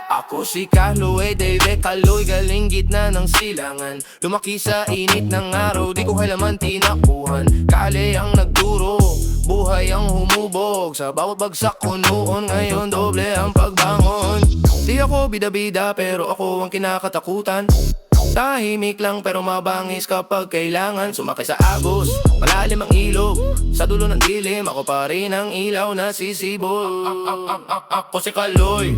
Ako si Kaloy, David Kaloy, galing gitna ng silangan. Lumaki sa init ng araw, di ko kailaman tinakuhan. Kali ang nagturo, buhay ang humubog. Sa bawat bagsak ko noon, ngayon doble ang pagbangon. Di ako bida-bida pero ako ang kinakatakutan. Tahimik lang pero mabangis kapag kailangan. Sumakay sa agos, malalim ang ilog. Sa dulo ng dilim, ako pa rin ang ilaw na sisibol. Ako si Kaloy,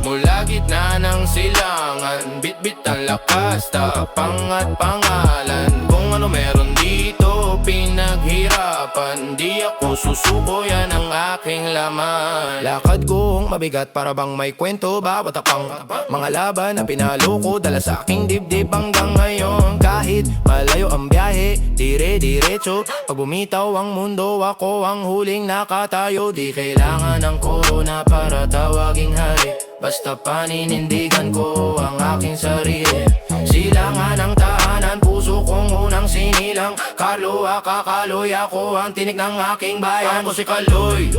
mula gitna ng silangan. Bit-bit ang lakas, tapang at pangalan. Kung ano meron dito, pinaghirapan. Di ako susuko, yan ang aking laman. Lakad kong mabigat para bang may kwento. Bawat tapang mga laban na pinalo ko, dala sa aking dibdib hanggang ngayon. Kahit malayo ang biyahe, dire-diretso. Pag bumitaw ang mundo, ako ang huling nakatayo. Di kailangan ng corona para tawaging hari. Basta paninindigan ko ang aking sarili. Silangan ang tahanan, puso kong unang sinilang. Kakaloy, ako ang tinik ng aking bayan. Ako si Kaloy,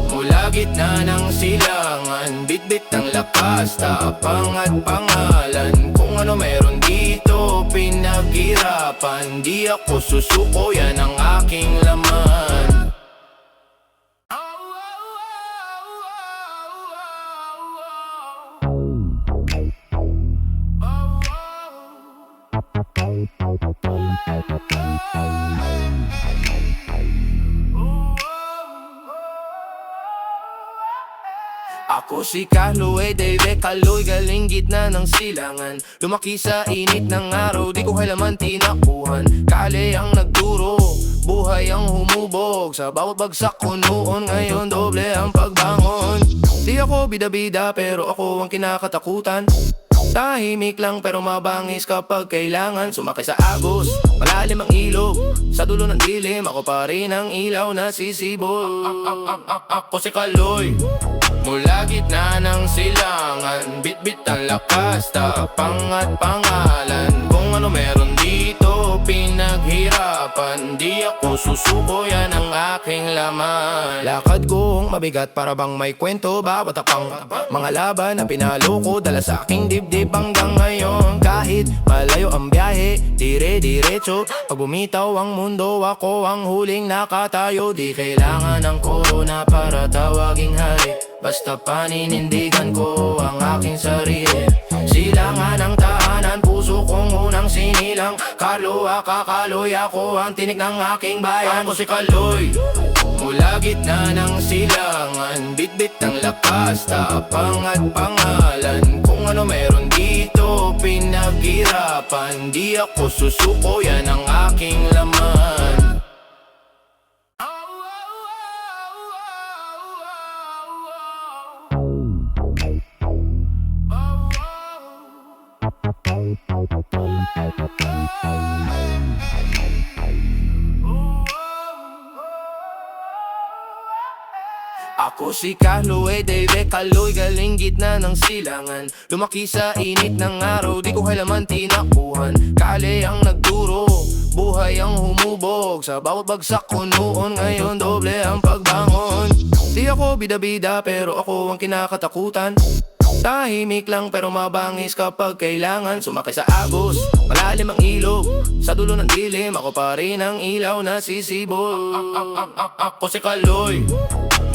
mula gitna ng silangan. Bit-bit ang lakas, tapang at pangalan. Kung ano meron dito, pinaghirapan. Di ako susuko, yan ang aking laman. Ako si Kaloy, David Kaloy, galing gitna ng silangan. Lumaki sa init ng araw, di ko kailaman tinakuhan. Kali ang nagturo, buhay ang humubog. Sa bawat bagsak ko noon, ngayon doble ang pagbangon. Di ako bida-bida pero ako ang kinakatakutan. Tahimik lang pero mabangis kapag kailangan. Sumakay sa agos, malalim ang ilog. Sa dulo ng dilim, ako pa rin ang ilaw na sisibol. Ako si Kaloy, mula gitna ng silangan. Bit-bit ang lakas, tapang at pangalan. Kung ano meron dito, pinaghirapan. Di ako susuko, yan ang aking laman. Lakad kong mabigat para bang may kwento. Bawat tapang mga laban na pinalo ko, dala sa aking dibdib hanggang ngayon. Kahit malayo ang biyahe, dire-diretso. Pag bumitaw ang mundo, ako ang huling nakatayo. Di kailangan ng corona para tawaging hari. Basta paninindigan ko ang aking sarili. Silangan ang tahanan, puso kong unang sinilang. Kakaloy, ako ang tinik ng aking bayan. Ako si Kaloy, mula gitna ng silangan. Bit-bit ang lakas, tapang at pangalan. Kung ano meron dito, pinaghirapan. Di ako susuko, yan ang aking laman. Ako si Kaloy, David Kaloy, galing gitna ng silangan. Lumaki sa init ng araw, di ko kailaman tinakuhan. Kali ang nagturo, buhay ang humubog. Sa bawat bagsak ko noon, ngayon doble ang pagbangon. Di ako bida-bida pero ako ang kinakatakutan. Tahimik lang pero mabangis kapag kailangan. Sumakay sa agos, malalim ang ilog. Sa dulo ng dilim, ako pa rin ang ilaw na sisibol. Ako si Kaloy,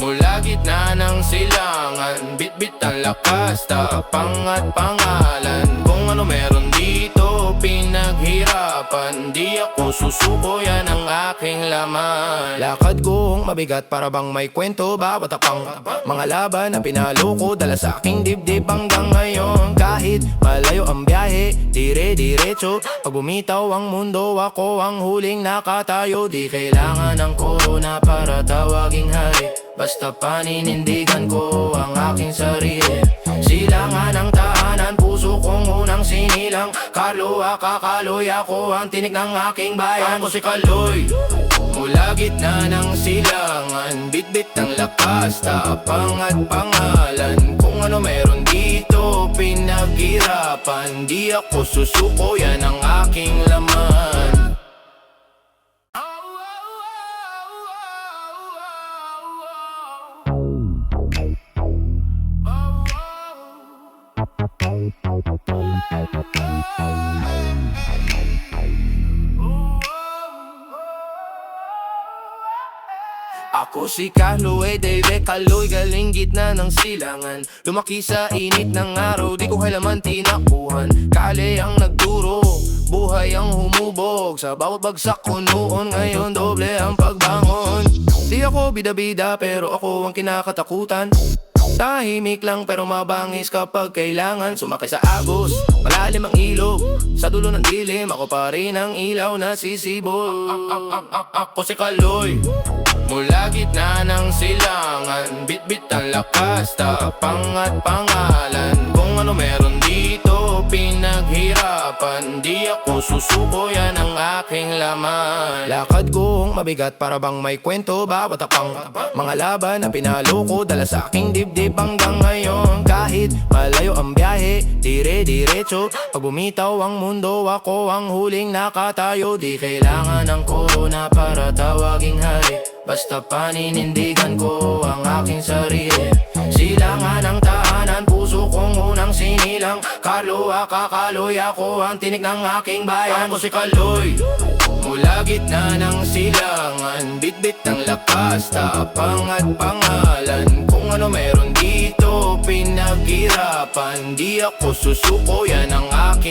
mula gitna ng silangan. Bit-bit ang lakas, tapang at pangalan. Kung ano meron dito, pinaghirapan. Di ako susuko, yan ang aking laman. Lakad kong mabigat para bang may kwento. Bawat tapang mga laban na pinalo ko, dala sa aking dibdib hanggang ngayon. Kahit malayo ang biyahe, dire-diretso. Pag bumitaw ang mundo, ako ang huling nakatayo. Di kailangan ng corona para tawaging hari. Basta paninindigan ko ang aking sarili. Silangan ang tahanan, puso kong unang sinilang. Kakaloy, ako ang tinik ng aking bayan. Ako si Kaloy, mula gitna ng silangan. Bit-bit ang lakas, tapang at pangalan. Kung ano meron dito, pinaghirapan. Di ako susuko, yan ang aking laman. Ako si Kaloy, David Kaloy, galing gitna ng silangan. Lumaki sa init ng araw, di ko kailaman tinakuhan. Kali ang nagturo, buhay ang humubog. Sa bawat bagsak ko noon, ngayon doble ang pagbangon. Di ako bida-bida pero ako ang kinakatakutan. Tahimik lang pero mabangis kapag kailangan. Sumakay sa agos, malalim ang ilog. Sa dulo ng dilim, ako pa rin ang ilaw na sisibol. Ako si Kaloy, mula gitna ng silangan. Bit-bit ang lakas, tapang at pangalan. Kung ano meron dito, pinaghirapan. Di ako susuko, yan ang aking laman. Lakad kong mabigat para bang may kwento. Bawat apang mga laban na pinalo ko, dala sa aking dibdib hanggang ngayon. Kahit malayo ang biyahe, dire-diretso. Pag bumitaw ang mundo, ako ang huling nakatayo. Di kailangan ng corona para tawaging hari. Basta paninindigan ko ang aking sarili. Silangan ang tahanan, puso kong unang sinilang. Kaluluwa kakaloy, ako ang tinik ng aking bayan. Ako si Kaloy, mula gitna ng silangan. Bit-bit ng lakas, tapang at pangalan. Kung ano meron dito, pinaghirapan. Di ako susuko, yan ang aking